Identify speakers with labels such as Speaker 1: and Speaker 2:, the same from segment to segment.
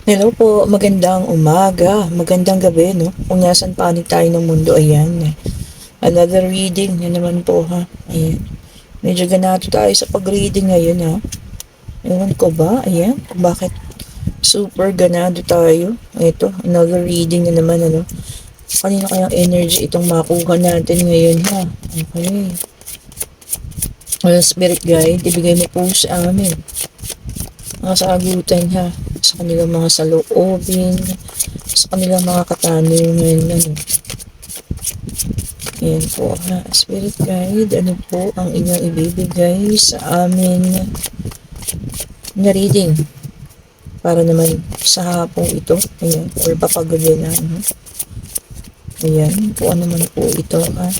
Speaker 1: Hello po, magandang umaga, magandang gabi, no? Kung nasan panig tayo ng mundo, ayan. Another reading na naman po, ha? Ayan. Medyo ganado tayo sa pag-reading ngayon, ha? Ewan ko ba, ayan, kung bakit super ganado tayo. Ito, another reading na naman, ano? Kanina kayang energy itong makuha natin ngayon, ha? Okay. Well, spirit guide, ibigay mo po sa amin mga sagutan, ha? Sa kanilang mga saloobin, sa kanilang mga katanungan, ano. Ayan po, ha. Spirit guide, ano po ang inyong ibibigay sa amin na reading para naman sa hapong ito. Ayan, or papagabi na, ano. Ayan, po ano naman po ito, ha.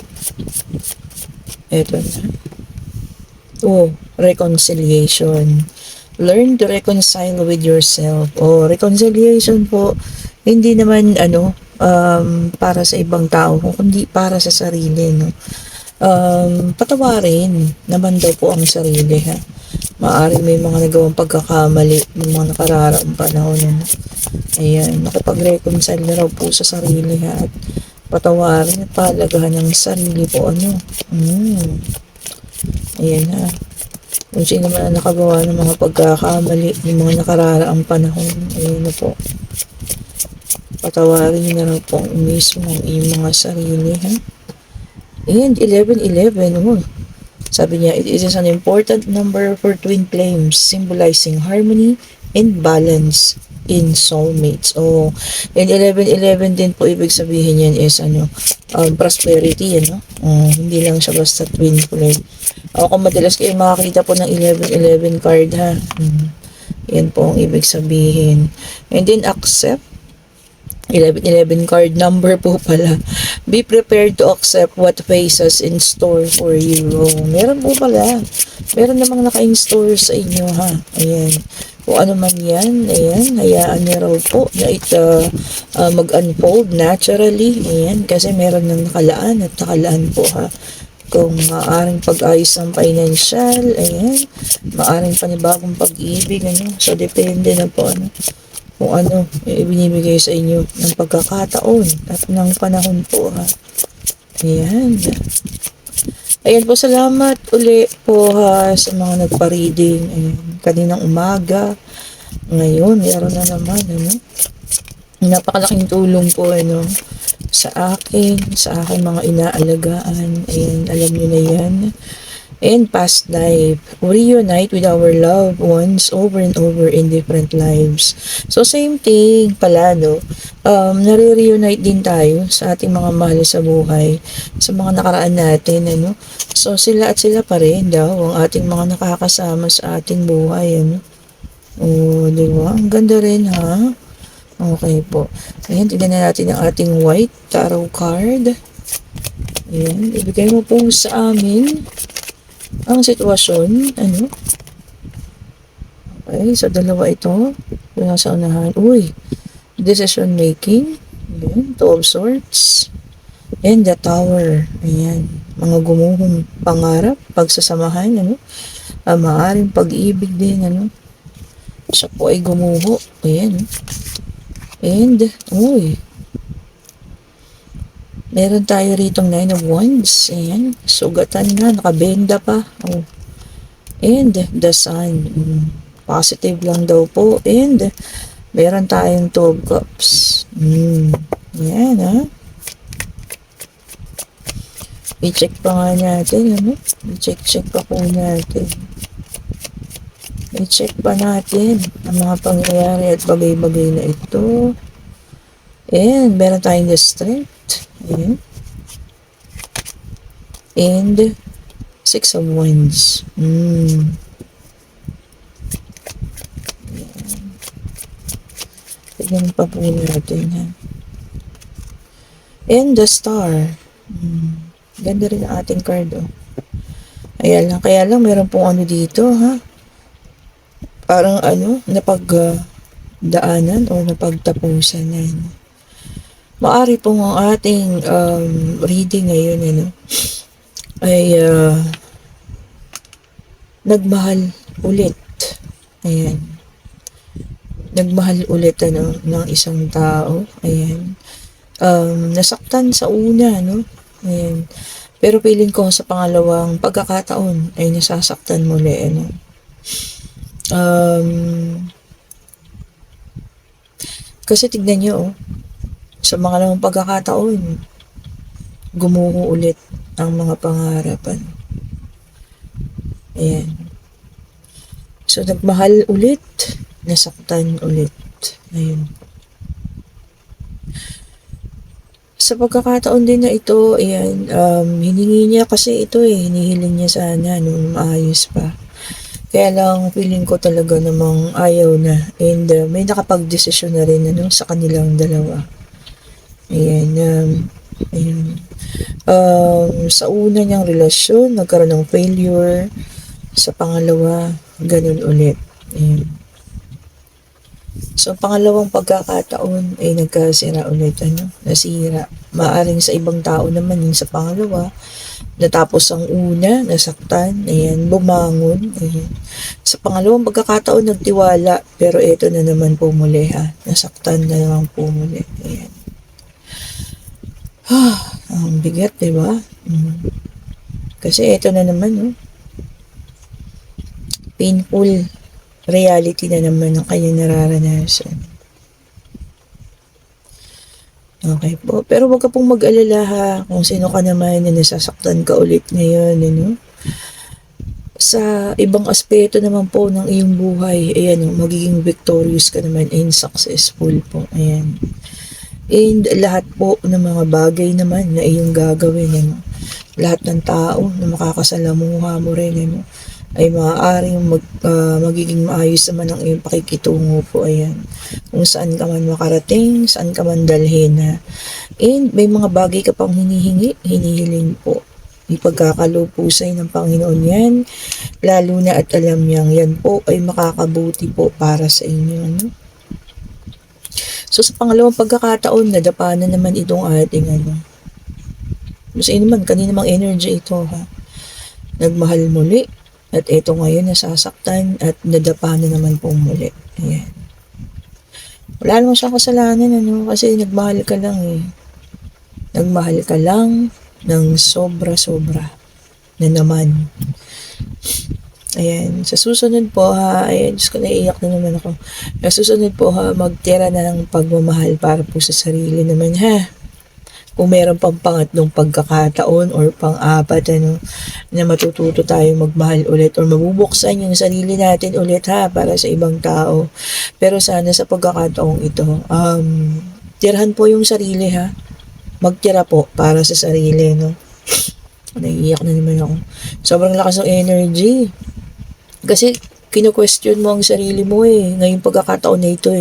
Speaker 1: Eto na. Oh, reconciliation. Learn to reconcile with yourself. Oh, reconciliation po, hindi naman para sa ibang tao, kundi para sa sarili, no? Patawarin naman daw po ang sarili, ha. Maaari may mga nagawang pagkakamali ng mga nakararaang panahon, ano. Ayan, nakipag-reconcile na raw po sa sarili, ha, at patawarin at palagahan ng sarili po, ano. Ayan, ha. Kung sino man ang nakagawa ng mga pagkakamali ng mga nakararaang panahon, ayun na po. Patawarin niyo na lang po mismo ang inyong mga sarili, ha? And 1111, oh. Sabi niya, it is an important number for twin flames, symbolizing harmony and balance in soulmates. Oh, and 1111 din po, ibig sabihin yan is prosperity, ano? Hindi lang siya basta twin flame. Kung madalas kayo makakita po ng 1111 card, ha. Yan po ang ibig sabihin. And then accept. 1111 card number po pala. Be prepared to accept what faces in store for you. Oh, meron po pala. Meron namang naka-in-store sa inyo, ha. Ayan. Kung ano man yan, ayan, hayaan niyo raw po na ito mag-unfold naturally. Ayan, kasi meron nang nakalaan at nakalaan po, ha. Kung maaaring pag-ayos ng financial, ayan, maaaring panibagong pag-ibig, ano. So, depende na po, ano, kung ano ibinibigay sa inyo ng pagkakataon at ng panahon po, ha. Ayan. Ayan po, salamat uli po, ha, sa mga nagpa-reading. Ayan, kaninang umaga. Ngayon, meron na naman, ano. Napakalaking tulong po, ano, sa akin, sa aking mga inaalagaan. Ayan, alam niyo na yan. And past life, we reunite with our loved ones over and over in different lives. So, same thing pala, no? Nare-reunite din tayo sa ating mga mahal sa buhay, sa mga nakaraan natin, ano? So, sila at sila pa rin daw ang ating mga nakakasama sa ating buhay, ano? Oh, di ba? Ang ganda rin, ha? Okay po. Ayan, tignan na natin ang ating white tarot card. Ayan, ibigay mo po sa amin ang sitwasyon, ano. Okay, so dalawa ito. Yung nasa unahan. Uy, decision making. Ayan, Two of Swords. And the Tower. Ayan, mga gumuhong pangarap, pagsasamahan, ano. Maaaring pag-ibig din, ano. Siya po ay gumuho. Ayan. And, uy, meron tayo rito Nine of Wands. Ayan, sugatan na, nakabenda pa. Oh. And the Sun. Positive lang daw po. And meron tayong Two of Cups. Ayan, ha. I-check pa nga natin, ano. I-check pa po natin. I-check pa natin ang mga pangyayari at bagay-bagay na ito. And meron tayong the Strength. Ayan. And Six of Wands. Ayan. Tignan pa po natin, ha. And the Star. Ganda rin ang ating card, oh. Kaya lang meron pong ano dito, ha. Parang ano, napagdaanan o napagtapusan na. Maari pong ang ating reading ngayon, ano, ay nagmahal ulit. Ayan. nagmahal ulit ng isang tao. Ayan. Nasaktan sa una, no? Ayan. Pero feeling ko sa pangalawang pagkakataon ay nasasaktan muli, ano? Kasi tignan nyo, sa pangalawang pagkakataon, gumuho ulit ang mga pangarapan. Ayan. So, nagmahal ulit, nasaktan ulit. Ayun. Sa pagkakataon din na ito, ayan, hiningi niya kasi ito hinihiling niya sana nung maayos pa. Kaya lang, feeling ko talaga namang ayaw na. And may nakapag-desisyon na rin sa kanilang dalawa. Ayan, ayan. Sa una niyang relasyon, nagkaroon ng failure. Sa pangalawa, ganun ulit. Ayan. So, pangalawang pagkakataon ay nagkasira ulit, nasira. Maaring sa ibang tao naman yung sa pangalawa, natapos ang una, nasaktan, ayan, bumangon, ayan. Sa pangalawang pagkakataon, nagtiwala, pero eto na naman po muli, nasaktan na naman po muli, ayan. Ang bigat, diba? Kasi eto na naman, painful reality na naman ang kanyang nararanasan. Okay po. Pero wag ka pong mag-alala kung sino ka naman na nasasaktan ka ulit ngayon, Sa ibang aspeto naman po ng iyong buhay, ayan, magiging victorious ka naman and successful po. Ayan. And lahat po ng mga bagay naman na iyong gagawin, lahat ng tao na makakasalamuha mo rin, ay maaaring magiging maayos naman ang iyong pakikitungo po, ayan. Kung saan ka man makarating, saan ka man dalhin, And may mga bagay ka pang hinihiling po. Ipagkakalupusay ng Panginoon yan, lalo na at alam niyang yan po ay makakabuti po para sa inyo, So sa pangalawang pagkakataon, nadapa na naman itong ating Kasi naman, kanina mang energy ito, Nagmahal muli. At ito ngayon, nasasaktan at nadapa na naman pong muli. Ayan. Wala naman siyang kasalanan, kasi nagmahal ka lang, Nagmahal ka lang ng sobra-sobra na naman. Ayan. Sa susunod po, ayan, Diyos ko, naiiyak na naman ako. Sa susunod po, magtira na ng pagmamahal para po sa sarili naman, Kung meron pang pangatlong pagkakataon or pang-apat, na matututo tayo magmahal ulit or mabubuksan yung sarili natin ulit, para sa ibang tao. Pero sana sa pagkakataong ito, tirahan po yung sarili, Magtira po para sa sarili, Naiiyak na naman ako. Sobrang lakas ng energy. Kasi, kino-question mo ang sarili mo, ngayong pagkakataon na ito,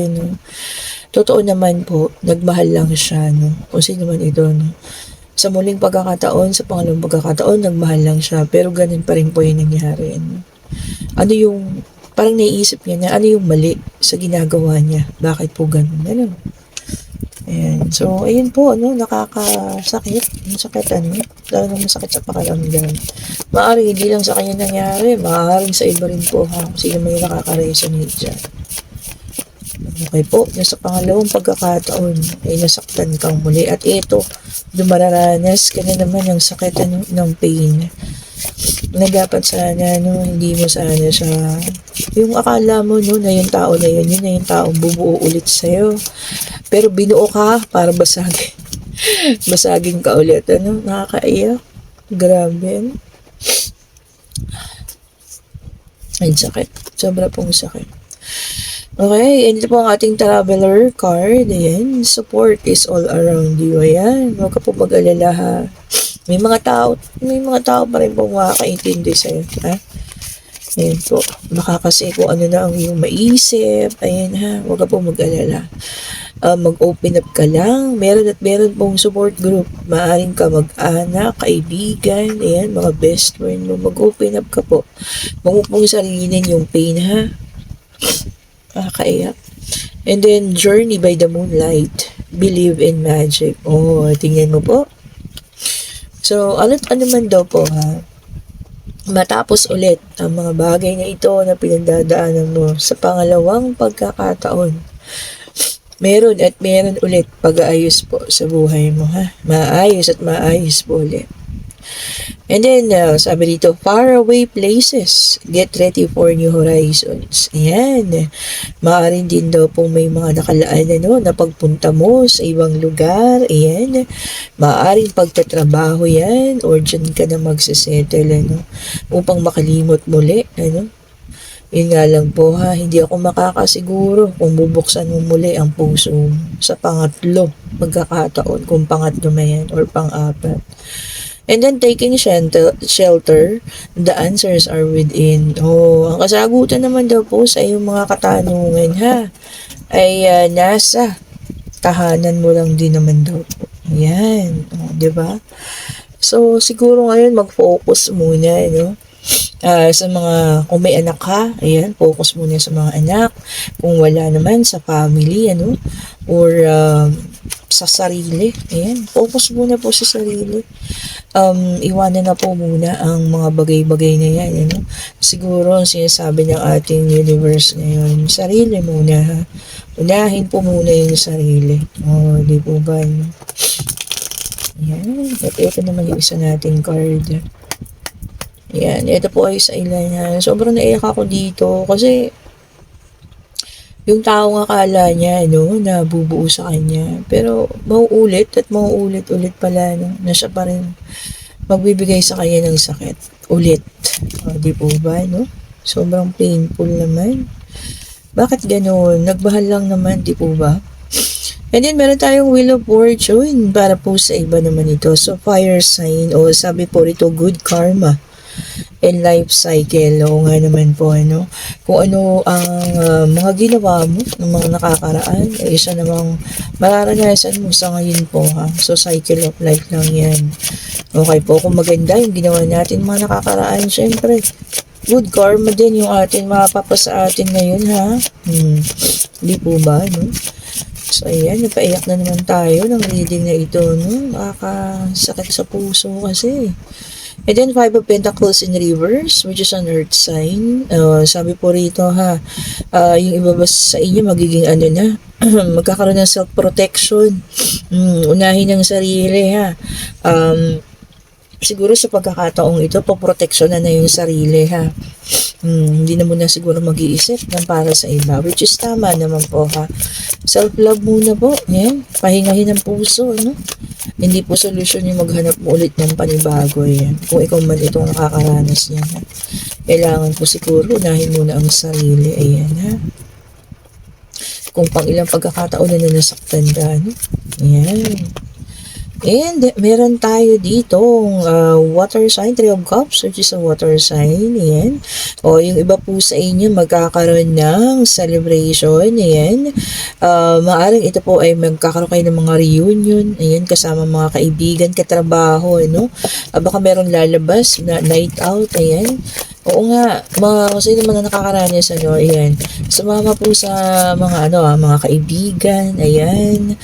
Speaker 1: Totoo naman po, nagmahal lang siya, Kung sino man ito, Sa muling pagkakataon, sa pangalawang pagkakataon, nagmahal lang siya. Pero ganun pa rin po yung nangyari, Ano yung, parang naiisip niya na ano yung mali sa ginagawa niya. Bakit po ganun, Ayan. So, ayun po, nakakasakit. Ang sakit, talagang masakit sa pakiramdam. Maaaring hindi lang sa kanya nangyari, maaaring sa iba rin po, Kung sino man yung nakaka-resonate dyan. Okay po, sa pangalawang pagkakataon ay nasaktan kang muli. At ito, dumararanas ka na naman ng sakit ng pain. Na dapat sana, hindi mo sana siya, yung akala mo, na yung tao na yun na yung taong bubuo ulit sa'yo. Pero binuo ka para basagin. Basagin ka ulit, nakakaiyak. Grabe, Ay, sakit. Sobra pong sakit. Okay, and ito po ang ating traveler card. Ayan, support is all around you. Ayan, huwag ka po mag-alala, May mga tao pa rin po makakaintindi sa'yo, Ayan po, baka kasi kung ano na ang iyong maisip, ayan huwag ka po mag-alala. Mag-open up ka lang. Meron pong support group. Maaring ka mag-anak, kaibigan, ayan, mga best friend mo. Mag-open up ka po. Huwag mo pong sarinin yung pain, Nakakaiyak. And then, Journey by the Moonlight. Believe in Magic. Tingnan mo po. So, ano man daw po, matapos ulit ang mga bagay na ito na pinagdadaanan mo sa pangalawang pagkakataon, meron at meron ulit pag-aayos po sa buhay mo, ha? Maayos at maayos po ulit. And then, sabi dito, faraway places, get ready for new horizons. Ayan. Maaaring din daw po may mga nakalaan na pagpunta mo sa ibang lugar. Ayan. Maaaring pagtatrabaho yan or dyan ka na magsisettle, upang makalimot muli, Yun nga lang po, ha, hindi ako makakasiguro kung bubuksan mo muli ang puso mo sa pangatlo pagkakataon, kung pangatlo na yan or pang-apat. And then taking shelter, the answers are within. Ang kasagutan naman daw po sa iyong mga katanungan, ha, ay nasa tahanan mo lang din naman daw po. Ayan, di ba? So, siguro ngayon mag-focus muna, sa mga, kung may anak ka, ayan, focus muna sa mga anak. Kung wala naman, sa family, or sa sarili, ayan, focus muna po sa sarili. Iwanan na po muna ang mga bagay-bagay na yan, Siguro, ang sinasabi ng ating universe ngayon, sarili muna, ha? Unahin po muna yung sarili. Di po ba, Ayan, at ito naman yung isa nating card. Ayan, ito po ay sa ilan. Sobrang naiyak ako dito kasi yung tao nga akala niya, na bubuo sa kanya. Pero mauulit at mauulit-ulit pala, na siya pa rin magbibigay sa kanya ng sakit. Ulit. Di po ba, Sobrang painful naman. Bakit gano'n? Nagmahal lang naman, di po ba? And then, meron tayong Wheel of Fortune para po sa iba naman ito. So, fire sign, o sabi po rito, good karma and life cycle. Oo nga naman po, kung ano ang mga ginawa mo ng mga nakakaraan, ay isa namang mararanasan mo sa ngayon po, ha. So, cycle of life lang yan. Okay po, kung maganda yung ginawa natin mga nakakaraan, syempre, good karma din yung atin mapapasa atin ngayon, ha. Di po ba, So, ayan, napaiyak na naman tayo ng reading na ito, Nakakasakit sa puso kasi. And then, Five of Pentacles in reverse, which is an earth sign. Sabi po rito, ha, yung iba ba sa inyo magiging magkakaroon ng self-protection. Unahin ang sarili, ha. Siguro sa pagkakataong ito, poproteksyonan na yung sarili, ha. Hindi na muna siguro mag-iisip ng para sa iba, which is tama naman po, ha. Self-love muna po, yan. Pahingahin ang puso, Hindi po solusyon yung maghanap mo ulit ng panibago, yan. Kung ikaw man itong nakakaranas niyan, ha. Kailangan po siguro, unahin muna ang sarili, ayan, ha. Kung pang ilang pagkakataon na nasaktan ka, Ayan. And meron tayo dito water sign, Three of Cups, which is a water sign. Ayan. Yung iba po sa inyo magkakaroon ng celebration. Ayan. Maaring ito po ay magkakaroon kayo ng mga reunion. Ayan, kasama mga kaibigan, katrabaho, baka meron lalabas na night out. Ayan. Oo nga, kasi naman na nakakaranas, ayan. Sumama po sa mga, mga kaibigan, ayan.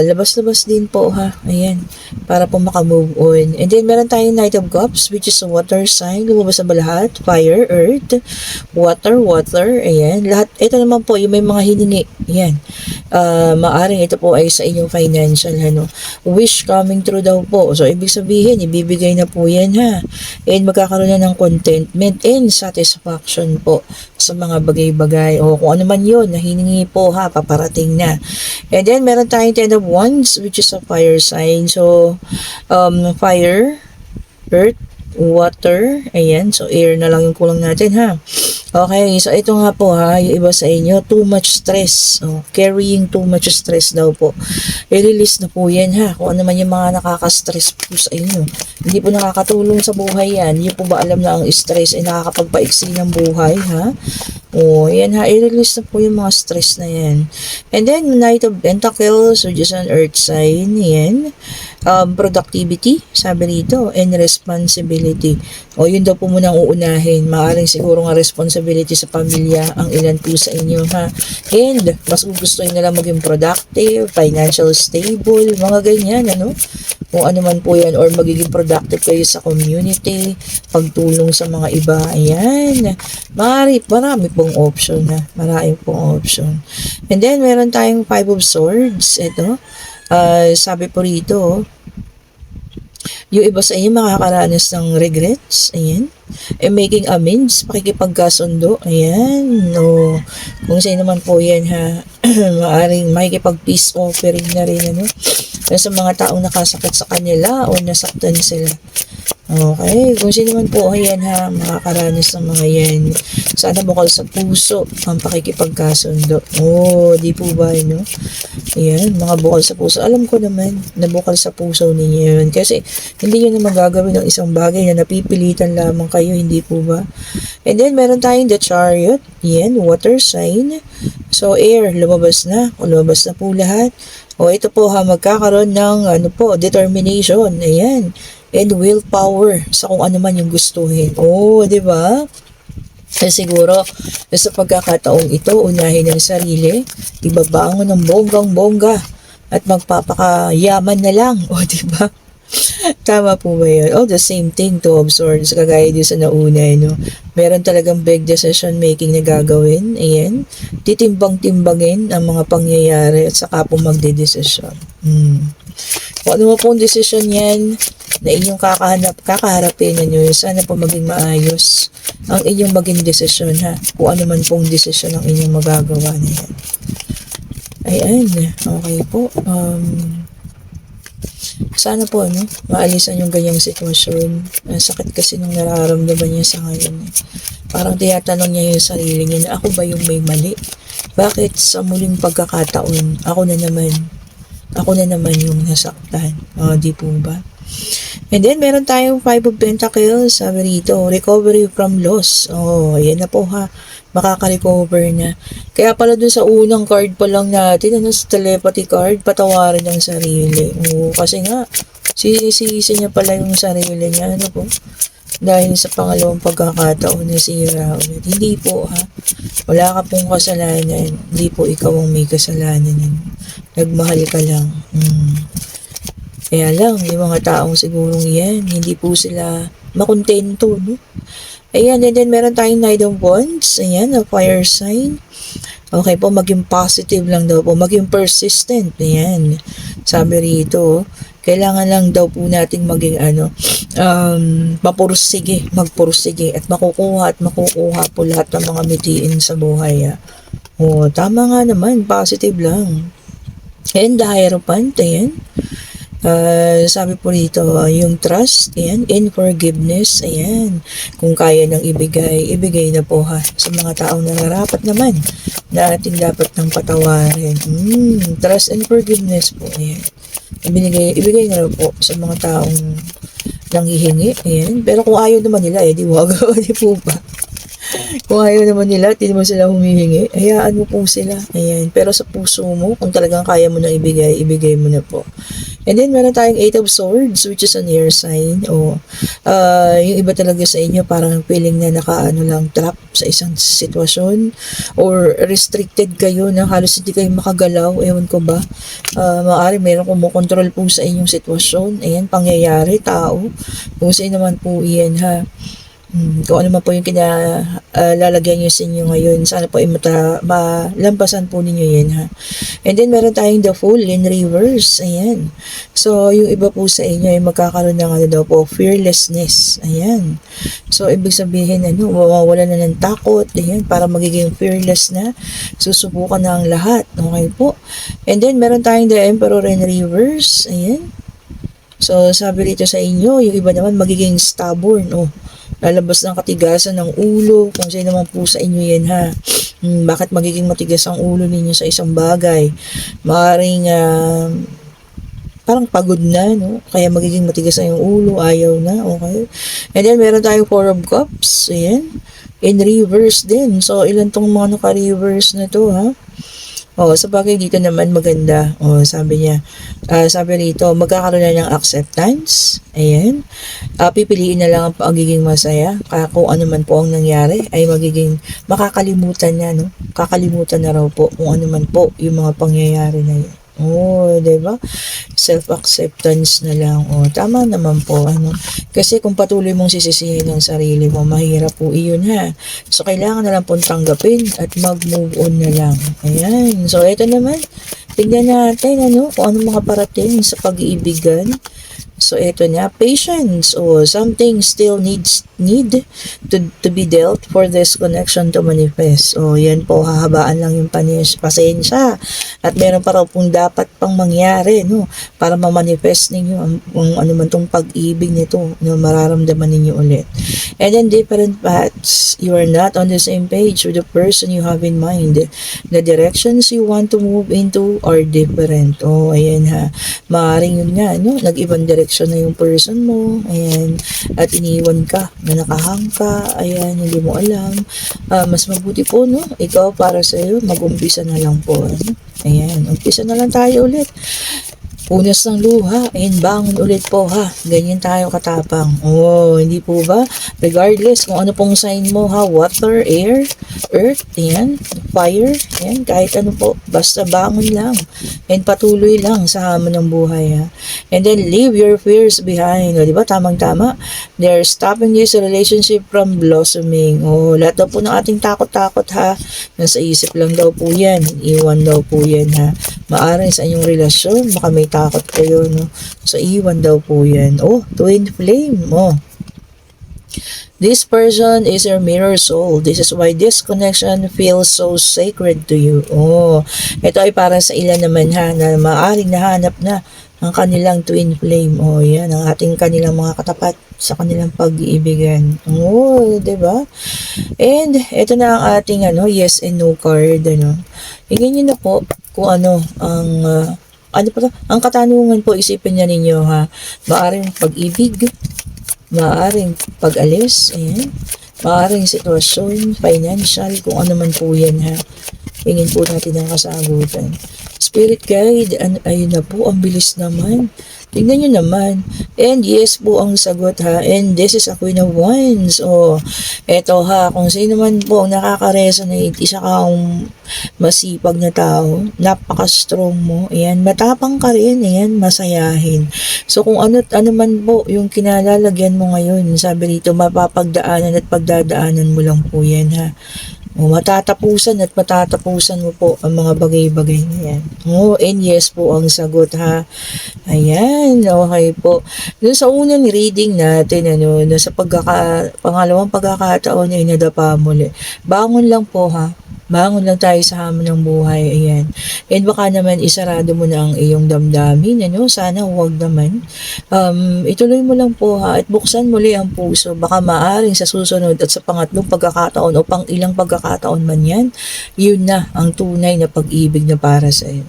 Speaker 1: Labas-labas din po, ha, ayan. Para po makamove on. And then, meron tayong Knight of Cups, which is a water sign. Lumabas na ba lahat? Fire, earth, water, ayan. Lahat, ito naman po, yung may mga hiningi, ayan. Maaring ito po ay sa inyong financial, wish coming true daw po. So, ibig sabihin, ibibigay na po yan, ha. And magkakaroon na ng contentment and satisfaction po sa mga bagay-bagay o kung ano man yun na hiningi po, ha, paparating na. And then meron tayong Ten of Wands, which is a fire sign. So fire, earth, water, ayan, so air na lang yung kulang natin, ha. Okay, so ito nga po, ha, yung iba sa inyo, too much stress, carrying too much stress daw po, i-release na po yan, ha, kung ano man yung mga nakaka-stress po sa inyo, hindi po nakakatulong sa buhay yan, hindi po ba alam na ang stress ay nakakapagpaiksi ng buhay, ha. Yan, ha, i-release na po yung mga stress na yan. And then, Knight of Pentacles, which is an earth sign, yan. productivity, sabi rito, and responsibility. O yun daw po muna ang uunahin. Maaring siguro nga responsibility sa pamilya ang ilan po sa inyo, ha. And mas gugustuhin nila maging productive, financial stable, mga ganyan, ano. Kung ano man po yan, or magiging productive kayo sa community, pagtulong sa mga iba, ayan. Marami pong option, ha. Marami pong option. And then, meron tayong 5 of Swords. Ito, sabi po rito, yung iba sa inyo makakaranas ng regrets, ayan. And making amends, pakikipagkasundo, ayan. No, kung sino naman po yan, ha, maaring makikipag-peace offering na rin, ano, sa mga taong nakasakit sa kanila o nasaktan sila. Okay, kung sino man po ayan, ha, makakaranas ng mga yan, sana bukal sa puso ang pakikipagkasundo. Di po ba, no? Ayan, mga bukal sa puso. Alam ko naman na bukal sa puso ninyo yun. Kasi hindi nyo naman gagawin ng isang bagay na napipilitan lamang kayo, hindi po ba? And then, meron tayong the Chariot. Yan, water sign. So, air, lumabas na. Lumabas na po lahat. Ito po, ha, magkakaroon ng determination. Ayan. And willpower sa kung ano man yung gustuhin. Di ba? Siguro, sa pagkakataong ito, unahin ang sarili, ibabangon ng bonggang-bongga at magpapakayaman na lang. Di ba? Tama po ba yun? The same thing to absorb. Kagaya din sa nauna, no? Meron talagang big decision making na gagawin. Ayan. Titimbang-timbangin ang mga pangyayari at saka po magdedesisyon. Kung ano mo pong decision yan, na inyong kakaharapin nyo, sana po maging maayos ang inyong maging desisyon, ha. Kung ano man pong desisyon ang inyong magagawa na yan. Ayan, okay po. Sana po, maalisan yung ganyang sitwasyon. Ang sakit kasi nung nararamdaman niya sa ngayon. Parang tinatanong niya yung sarili niya na ako ba yung may mali? Bakit sa muling pagkakataon, ako na naman yung nasaktan? Di po ba? And then, meron tayong 5 of Pentacles, sabi rito, recovery from loss. Ayan na po, ha. Makaka-recover na. Kaya pala dun sa unang card pa lang natin, sa telepathy card, patawarin ang sarili. Kasi nga, sisi niya pala yung sarili niya, po. Dahil sa pangalawang pagkakataon na sira ulit. Hindi po, ha. Wala ka pong kasalanan. Hindi po ikaw ang may kasalanan. Nagmahal ka lang. Kaya lang, yung mga taong sigurong yan, hindi po sila makontento, no? Ayan, and then meron tayong Knight of Wands. Ayan, a fire sign. Okay po, maging positive lang daw po. Maging persistent. Ayan. Sabi rito, kailangan lang daw po nating maging magpursige at makukuha po lahat ng mga mitiin sa buhay. Tama nga naman, positive lang. And the Hierophant, ayan. Sabi po rito, yung trust, ayan, and forgiveness, ayan. Kung kaya nang ibigay na po, ha, sa mga taong nararapat naman na ating dapat nang patawarin. Trust and forgiveness po, ayan. Ibigay na rin po sa mga taong nanghihingi, ayan. Pero kung ayaw naman nila, di wag, di po ba? Kung ayaw naman nila, hindi naman sila humihingi, hayaan mo po sila. Ayan. Pero sa puso mo, kung talagang kaya mo na ibigay mo na po. And then, meron tayong 8 of Swords, which is an air sign. Yung iba talaga sa inyo, parang feeling na trap sa isang sitwasyon. Or restricted kayo na halos hindi kayo makagalaw. Ewan ko ba? Maaari meron kumukontrol po sa inyong sitwasyon. Ayan, pangyayari, tao. Kung sino naman po iyan, ha. Kung ano man po yung lalagyan nyo sa inyo ngayon, sana po ay malampasan po ninyo yan, ha. And then, meron tayong the Fool in reverse. Ayan. So, yung iba po sa inyo ay magkakaroon ng fearlessness. Ayan. So, ibig sabihin, mawawala na ng takot. Ayan, para magiging fearless na. Susubukan na ang lahat. Okay po. And then, meron tayong the Emperor in reverse. Ayan. So, sabi rito sa inyo, yung iba naman magiging stubborn. Lalabas ng katigasan ng ulo, kung sino naman po sa inyo yan, ha. Bakit magiging matigas ang ulo ninyo sa isang bagay? Maaaring parang pagod na, no? Kaya magiging matigas na yung ulo, ayaw na, okay? And then, meron tayong 4 of Cups, ayan. In reverse din. So, ilan tong mga naka-reverse na to, ha? Sa bagay dito naman maganda. Sabi niya, sabi rito, magkakaroon na ng acceptance. Ayan. Pipiliin na lang ang pagiging masaya. Kung ano man po ang nangyari, ay makakalimutan na, no? Kakalimutan na raw po kung ano man po yung mga pangyayari na yun. Diba? Self-acceptance na lang. Tama naman po, ano. Kasi kung patuloy mong sisisihin ang sarili mo, mahirap po iyon, ha. So, kailangan na lang pong tanggapin at mag-move on na lang. Ayan. So, ito naman, tignan natin, ano, kung ano mga parating sa pag-iibigan. So, ito na, patience. Something still need to be dealt for this connection to manifest. Yan po, hahabaan lang yung pasensya. At meron pa raw pong dapat pang mangyari, no? Para ma-manifest ninyo ang ano man tong pag-ibig nito, no? Mararamdaman ninyo ulit. And then, different paths. You are not on the same page with the person you have in mind. The directions you want to move into are different. Ayan ha. Maaring yun nga, no? Nag-ibang direction na yung person mo. Ayan. At iniwan ka na nakahang ka. Ayan, hindi mo alam. Mas mabuti po, no? Ikaw para sa'yo, mag-umpisa na lang po. Ano? Ayan, umpisa na lang tayo ulit. Punas ng luha, and bangon ulit po, ha. Ganyan tayo katapang. Hindi po ba? Regardless kung ano pong sign mo, ha. Water, air, earth, yan, fire, yan, kahit ano po. Basta bangon lang. And patuloy lang sa hamon ng buhay, ha. And then leave your fears behind. Di ba? Tamang-tama. They're stopping this relationship from blossoming. Lahat daw po ng ating takot-takot, ha. Nasa isip lang daw po yan. Iwan daw po yan, ha. Maaring sa inyong relasyon, baka may takot kayo, no? So, iwan daw po yan. Twin flame, This person is your mirror soul. This is why this connection feels so sacred to you. Ito ay para sa ilan naman, ha, na maaring nahanap na ang kanilang twin flame. Yan, ang ating kanilang mga katapat sa kanilang pag-iibigan. Diba? And, ito na ang ating, yes and no card, Hingin nyo na po kung ang katanungan po, isipin niya ninyo, ha. Maaring pag-ibig, maaring pag-alis, ayan. Maaring sitwasyon, financial, kung ano man po yan, ha. Hingin po natin ang kasagutan. Spirit guide, ayun na po, ang bilis naman. Tingnan nyo naman. And yes po ang sagot, ha. And this is a Queen of Wands. Eto, ha, kung sino man po ang nakaka-resonate, isa kang masipag na tao, napaka-strong mo, ayan, matapang ka rin, ayan, masayahin. So, kung ano man po yung kinalalagyan mo ngayon, sabi rito, mapapagdaanan at pagdadaanan mo lang po yan, ha. Matatapusan at matatapusan mo po ang mga bagay-bagay na yan. And yes po ang sagot, ha. Ayan, okay po. Doon sa unang reading natin, na sa pangalawang pagkakataon ay nadapa muli. Bangon lang po, ha. Bangon lang tayo sa hamon ng buhay, ayan. And baka naman isarado mo na ang iyong damdamin, sana huwag naman. Ituloy mo lang po, ha, at buksan muli ang puso. Baka maaring sa susunod at sa pangatlong pagkakataon o pang ilang pagkakataon man yan, yun na ang tunay na pag-ibig na para sa iyo.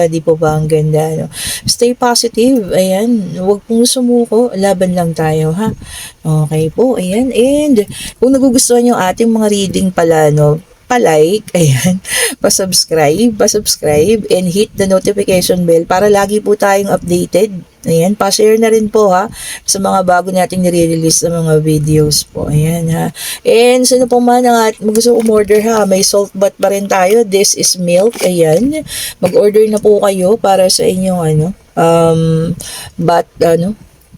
Speaker 1: Di po ba ang ganda, no? Stay positive, ayan. Huwag pong sumuko, laban lang tayo, ha. Okay po, ayan. And kung nagugustuhan yung ating mga reading pala, pa-like, ayan, pa-subscribe, and hit the notification bell para lagi po tayong updated. Ayan, pa-share na rin po, ha, sa mga bago nating nire-release na mga videos po. Ayan, ha. And sino po man ang gusto umorder, ha, may salt bath pa rin tayo. This is milk, ayan. Mag-order na po kayo para sa inyong, bath,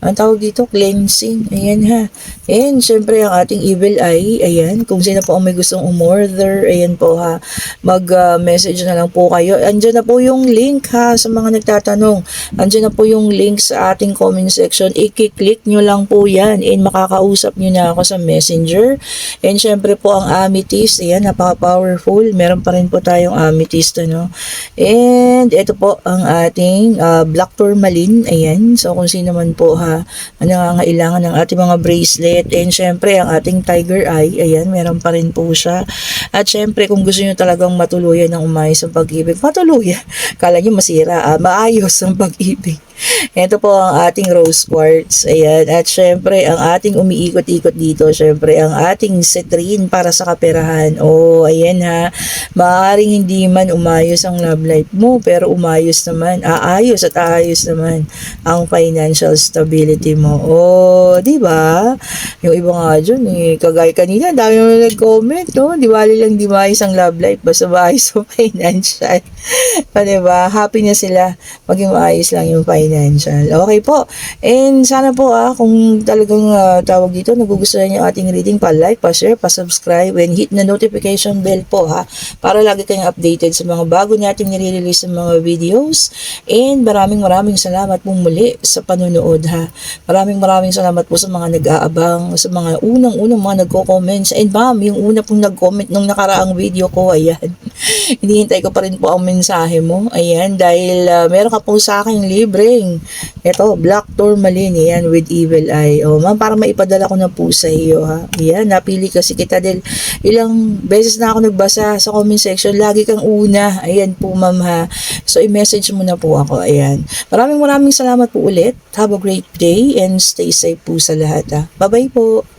Speaker 1: ang tawag dito, cleansing. Ayan, ha. And, syempre, ang ating evil eye, ayan, kung sino po ang may gustong umorder, ayan po, ha, mag-message na lang po kayo. Andiyan na po yung link, ha, sa mga nagtatanong. Andiyan na po yung link sa ating comment section. I-click nyo lang po yan, and makakausap nyo na ako sa messenger. And, syempre po, ang amethyst, ayan, napaka-powerful. Meron pa rin po tayong amethyst, And, ito po, ang ating black tourmaline, ayan. So, kung sino man po, ha, nangangailangan ng ating mga bracelet, and syempre ang ating tiger eye, ayan, meron pa rin po siya. At syempre kung gusto nyo talagang matuluyan ng umayos ang pag-ibig, matuluyan, kala nyo masira, maayos ang pag-ibig, Ito po ang ating rose quartz. Ayan. At syempre, ang ating umiikot-ikot dito, syempre, ang ating citrine para sa kaperahan. Oh, ayan ha. Maaaring hindi man umayos ang love life mo, pero umayos naman, aayos at aayos naman ang financial stability mo. Oh, di ba? Yung iba nga dyan, kagaya kanina, dami mo nag-comment, no? Di bali lang di maayos ang love life, basta maayos ang financial. Pa, diba? Happy na sila maging maayos lang yung financial. Okay po. And sana po kung talagang tawag dito, nagugustuhan niyo ating reading, pa-like, pa-share, pa-subscribe, and hit na notification bell po para lagi kayong updated sa mga bago nating nire-release ng mga videos. And maraming salamat pong muli sa panonood Maraming salamat po sa mga nag-aabang, sa mga unang-unang mga nagko-comments. And ma'am, yung una pong nag-comment nung nakaraang video ko, ayan. Hinihintay ko pa rin po ang mensahe mo. Ayan, dahil meron ka po sa akin libreng. Ito, Black Tourmaline, yan, with Evil Eye. O, ma'am, para maipadala ko na po sa iyo, Ayan, napili kasi kita dahil ilang beses na ako nagbasa sa comment section. Lagi kang una. Ayan po, ma'am, So, i-message mo na po ako. Ayan. Maraming salamat po ulit. Have a great day and stay safe po sa lahat, Bye-bye po.